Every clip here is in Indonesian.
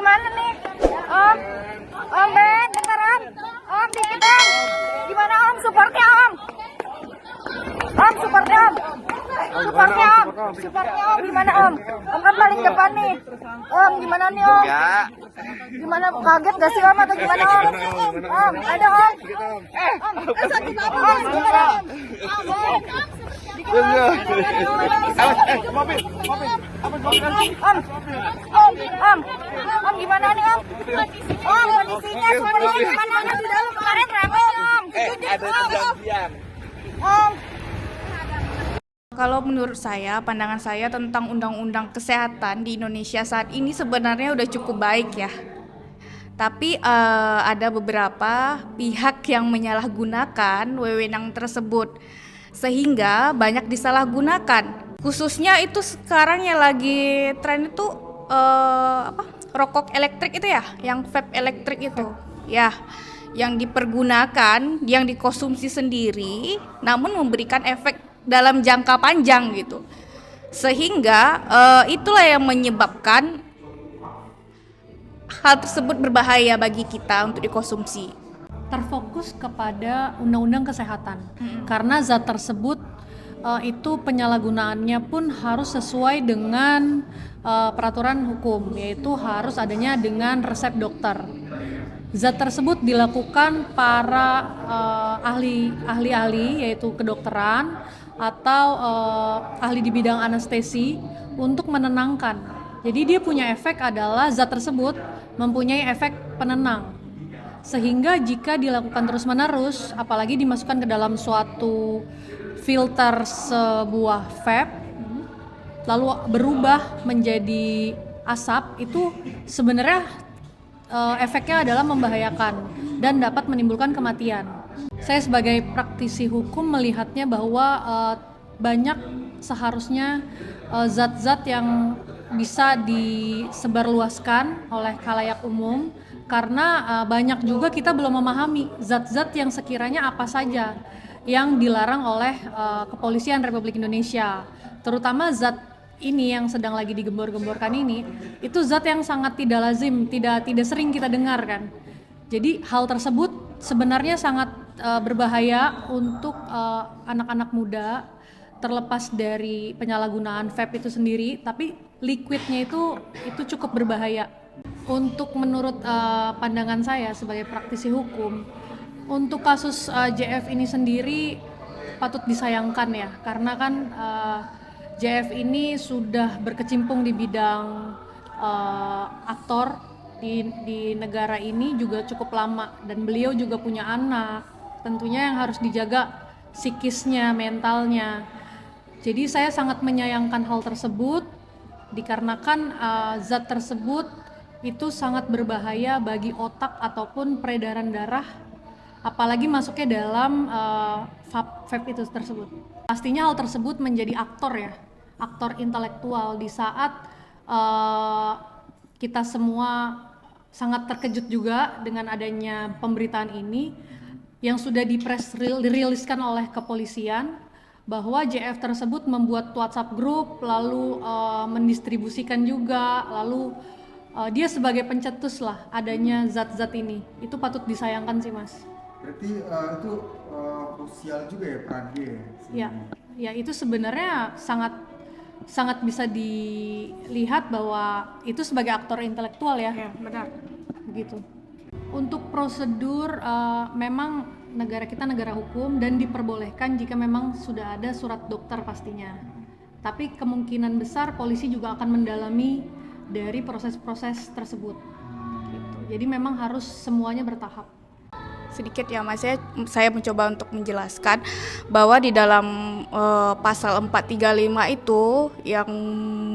gimana nih? Om, Om Ben, bentar Om, dikit Om. Gimana Om, supportnya Om? Om, supportnya Om. Supportnya Om, gimana Om? Om kan paling depan nih. Om, gimana nih Om? Gimana, kaget gak sih Om atau gimana Om? Om, ada Om. Satu apa Om? Gimana Om? Om, gimana nih Om? Om, kondisinya sebenarnya gimana di dalam kemarin rame Om? Ada kejadian. Om. Kalau menurut saya, pandangan saya tentang undang-undang kesehatan di Indonesia saat ini sebenarnya udah cukup baik ya. Tapi ada beberapa pihak yang menyalahgunakan wewenang tersebut sehingga banyak disalahgunakan. Khususnya itu sekarang yang lagi tren itu rokok elektrik itu ya, yang vape elektrik itu. Ya, yang dipergunakan, yang dikonsumsi sendiri namun memberikan efek dalam jangka panjang gitu, sehingga itulah yang menyebabkan hal tersebut berbahaya bagi kita untuk dikonsumsi. Terfokus kepada undang-undang kesehatan karena zat tersebut itu penyalahgunaannya pun harus sesuai dengan peraturan hukum, yaitu harus adanya dengan resep dokter. Zat tersebut dilakukan para ahli-ahli yaitu kedokteran atau ahli di bidang anestesi untuk menenangkan. Jadi dia punya efek adalah zat tersebut mempunyai efek penenang. Sehingga jika dilakukan terus-menerus, apalagi dimasukkan ke dalam suatu filter sebuah vape lalu berubah menjadi asap, itu sebenarnya efeknya adalah membahayakan dan dapat menimbulkan kematian. Saya sebagai praktisi hukum melihatnya bahwa banyak seharusnya zat-zat yang bisa disebarluaskan oleh khalayak umum, karena banyak juga kita belum memahami zat-zat yang sekiranya apa saja yang dilarang oleh Kepolisian Republik Indonesia, terutama zat ini yang sedang lagi digembor-gemborkan ini, itu zat yang sangat tidak lazim, tidak sering kita dengar kan. Jadi hal tersebut sebenarnya sangat berbahaya untuk anak-anak muda, terlepas dari penyalahgunaan vape itu sendiri, tapi liquidnya itu cukup berbahaya. Untuk menurut pandangan saya sebagai praktisi hukum, untuk kasus JF ini sendiri patut disayangkan ya, karena kan JF ini sudah berkecimpung di bidang aktor di negara ini juga cukup lama, dan beliau juga punya anak, tentunya yang harus dijaga psikisnya, mentalnya. Jadi saya sangat menyayangkan hal tersebut dikarenakan zat tersebut itu sangat berbahaya bagi otak ataupun peredaran darah, apalagi masuknya dalam vape itu tersebut. Pastinya hal tersebut menjadi aktor ya, aktor intelektual di saat kita semua sangat terkejut juga dengan adanya pemberitaan ini yang sudah diriliskan oleh kepolisian, bahwa JF tersebut membuat WhatsApp group, lalu mendistribusikan juga, lalu dia sebagai pencetus lah adanya zat-zat ini. Itu patut disayangkan sih Mas. Berarti itu krusial juga ya peran dia? Ya itu sebenarnya sangat bisa dilihat bahwa itu sebagai aktor intelektual ya. Ya, benar. Begitu. Untuk prosedur memang negara kita negara hukum dan diperbolehkan jika memang sudah ada surat dokter pastinya. Tapi kemungkinan besar polisi juga akan mendalami dari proses-proses tersebut. Gitu. Jadi memang harus semuanya bertahap. Sedikit ya Mas, saya mencoba untuk menjelaskan bahwa di dalam pasal 435 itu yang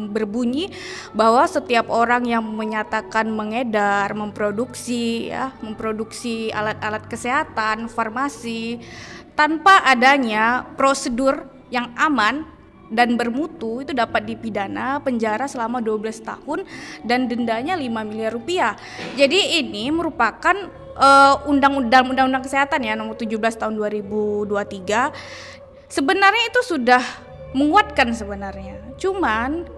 berbunyi bahwa setiap orang yang menyatakan mengedar, memproduksi alat-alat kesehatan, farmasi tanpa adanya prosedur yang aman dan bermutu itu dapat dipidana penjara selama 12 tahun dan dendanya 5 miliar rupiah. Jadi ini merupakan Undang-Undang Kesehatan ya nomor 17 tahun 2023 sebenarnya itu sudah menguatkan sebenarnya. Cuman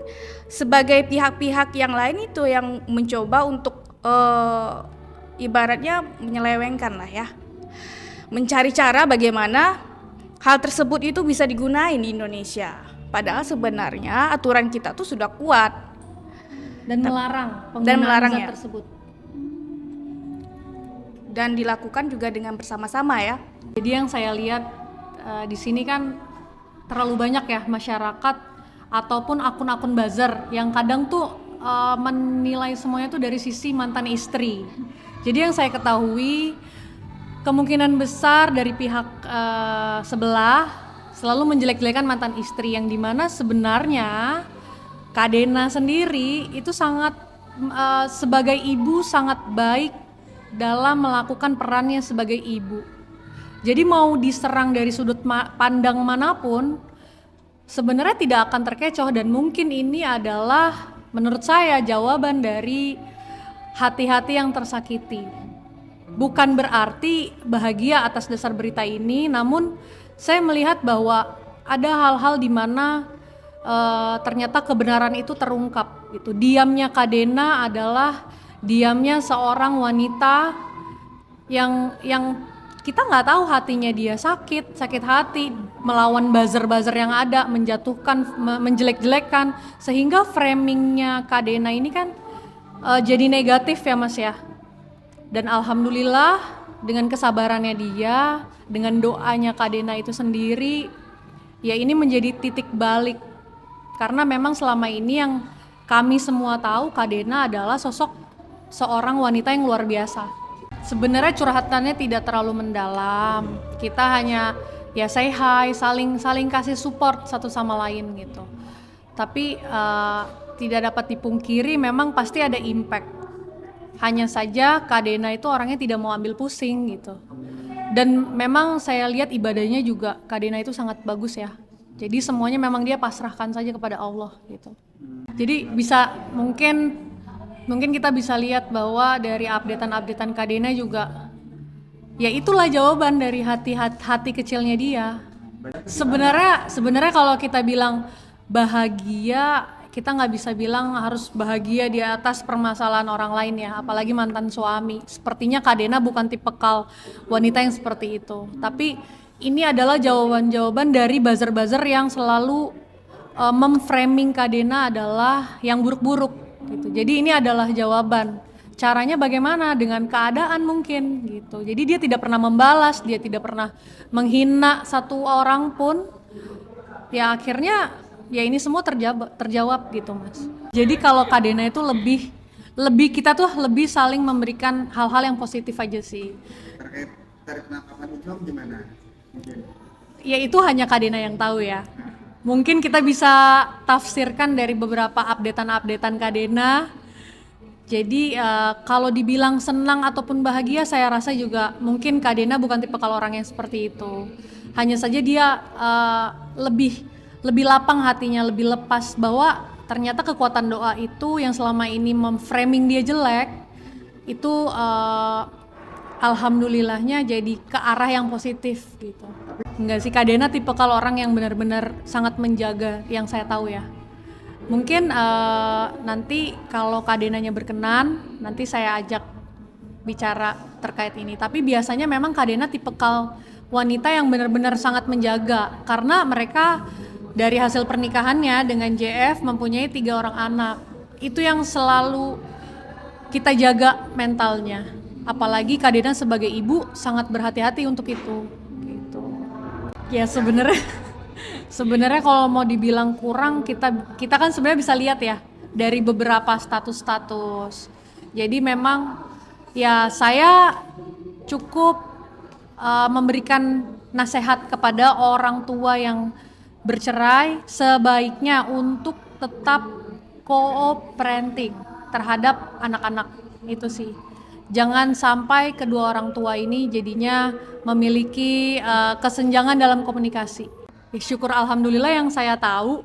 sebagai pihak-pihak yang lain itu yang mencoba untuk ibaratnya menyelewengkan lah ya, mencari cara bagaimana hal tersebut itu bisa digunain di Indonesia. Padahal sebenarnya aturan kita tuh sudah kuat Dan melarang dan penggunaan melarang zat ya, tersebut. dan dilakukan juga dengan bersama-sama ya. Jadi yang saya lihat di sini kan terlalu banyak ya masyarakat ataupun akun-akun buzzer yang kadang tuh menilai semuanya tuh dari sisi mantan istri. Jadi yang saya ketahui kemungkinan besar dari pihak sebelah selalu menjelek-jelekan mantan istri, yang dimana sebenarnya Kak Dena sendiri itu sangat sebagai ibu sangat baik dalam melakukan perannya sebagai ibu. Jadi mau diserang dari sudut pandang manapun sebenarnya tidak akan terkecoh, dan mungkin ini adalah menurut saya jawaban dari hati-hati yang tersakiti. Bukan berarti bahagia atas dasar berita ini, namun saya melihat bahwa ada hal-hal di mana ternyata kebenaran itu terungkap gitu. Diamnya Kak Dena adalah diamnya seorang wanita yang kita nggak tahu hatinya dia sakit hati melawan buzzer-buzzer yang ada, menjatuhkan, menjelek-jelekan, sehingga framingnya Kak Dena ini kan jadi negatif ya Mas ya. Dan alhamdulillah dengan kesabarannya dia, dengan doanya Kak Dena itu sendiri, ya ini menjadi titik balik. Karena memang selama ini yang kami semua tahu Kak Dena adalah sosok seorang wanita yang luar biasa. Sebenarnya curhatannya tidak terlalu mendalam. Kita hanya ya say hi, saling kasih support satu sama lain gitu. Tapi tidak dapat dipungkiri memang pasti ada impact. Hanya saja Kak Dena itu orangnya tidak mau ambil pusing gitu. Dan memang saya lihat ibadahnya juga Kak Dena itu sangat bagus ya. Jadi semuanya memang dia pasrahkan saja kepada Allah gitu. Jadi bisa mungkin kita bisa lihat bahwa dari updatean Kak Dena juga ya itulah jawaban dari hati kecilnya dia. Sebenarnya kalau kita bilang bahagia, kita nggak bisa bilang harus bahagia di atas permasalahan orang lain ya, apalagi mantan suami. Sepertinya Kak Dena bukan tipikal wanita yang seperti itu. Tapi ini adalah jawaban-jawaban dari buzzer-buzzer yang selalu memframing Kak Dena adalah yang buruk-buruk gitu. Jadi ini adalah jawaban. Caranya bagaimana dengan keadaan mungkin gitu. Jadi dia tidak pernah membalas, dia tidak pernah menghina satu orang pun. Ya akhirnya ya ini semua terjawab gitu Mas. Jadi kalau Kak Dena itu lebih kita tuh lebih saling memberikan hal-hal yang positif aja sih. Terkait dari penangkapan itu gimana? Ya itu hanya Kak Dena yang tahu ya. Mungkin kita bisa tafsirkan dari beberapa updatean Kak Dena. Jadi kalau dibilang senang ataupun bahagia, saya rasa juga mungkin Kak Dena bukan tipe kalau orang yang seperti itu. Hanya saja dia lebih lapang hatinya, lebih lepas bahwa ternyata kekuatan doa itu yang selama ini memframing dia jelek itu alhamdulillahnya jadi ke arah yang positif gitu. Enggak sih, Kak Dena tipe kalau orang yang benar-benar sangat menjaga yang saya tahu ya. Mungkin nanti kalau Kak Denanya berkenan, nanti saya ajak bicara terkait ini. Tapi biasanya memang Kak Dena tipikal wanita yang benar-benar sangat menjaga, karena mereka dari hasil pernikahannya dengan JF mempunyai 3 orang anak. Itu yang selalu kita jaga mentalnya. Apalagi Kak Dena sebagai ibu sangat berhati-hati untuk itu. Gitu. Ya sebenarnya kalau mau dibilang kurang, kita kan sebenarnya bisa lihat ya dari beberapa status. Jadi memang ya saya cukup memberikan nasihat kepada orang tua yang bercerai sebaiknya untuk tetap co-parenting terhadap anak-anak itu sih. Jangan sampai kedua orang tua ini jadinya memiliki kesenjangan dalam komunikasi. Syukur alhamdulillah yang saya tahu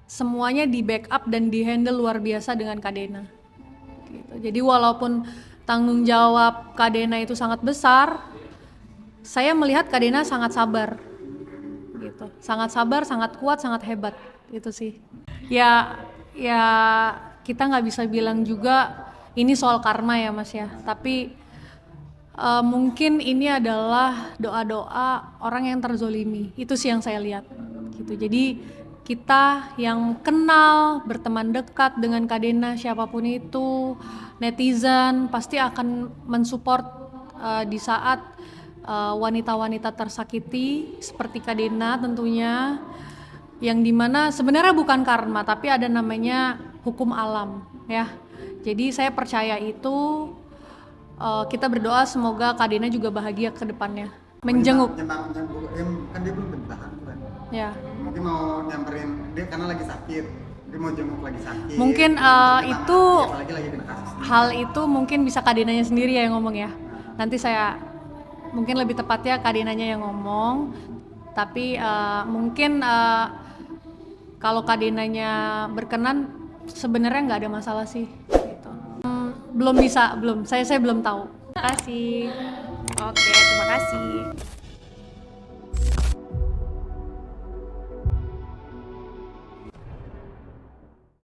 semuanya di backup dan di handle luar biasa dengan Kak Dena. Gitu. Jadi walaupun tanggung jawab Kak Dena itu sangat besar, saya melihat Kak Dena sangat sabar. Gitu. Sangat sabar, sangat kuat, sangat hebat. Itu sih. Ya kita nggak bisa bilang juga ini soal karma ya Mas ya, tapi mungkin ini adalah doa-doa orang yang terzolimi, itu sih yang saya lihat gitu. Jadi kita yang kenal, berteman dekat dengan Kak Dena, siapapun itu, netizen pasti akan mensupport di saat wanita-wanita tersakiti seperti Kak Dena tentunya, yang dimana sebenarnya bukan karma tapi ada namanya hukum alam ya. Jadi saya percaya itu, kita berdoa semoga Kak Dena juga bahagia ke depannya, menjenguk Kan dia belum bertahan kan. ya. Mungkin mau nyamperin dia karena lagi sakit, dia mau jenguk lagi sakit. Mungkin itu apalagi lagi kena kasus ini. hal itu mungkin bisa Kak Denanya sendiri ya yang ngomong ya. Nanti saya mungkin lebih tepatnya Kak Denanya yang ngomong. Tapi mungkin kalau Kak Denanya berkenan sebenarnya nggak ada masalah sih. Gitu. Belum bisa, belum. Saya belum tahu. Terima kasih. Oke, terima kasih.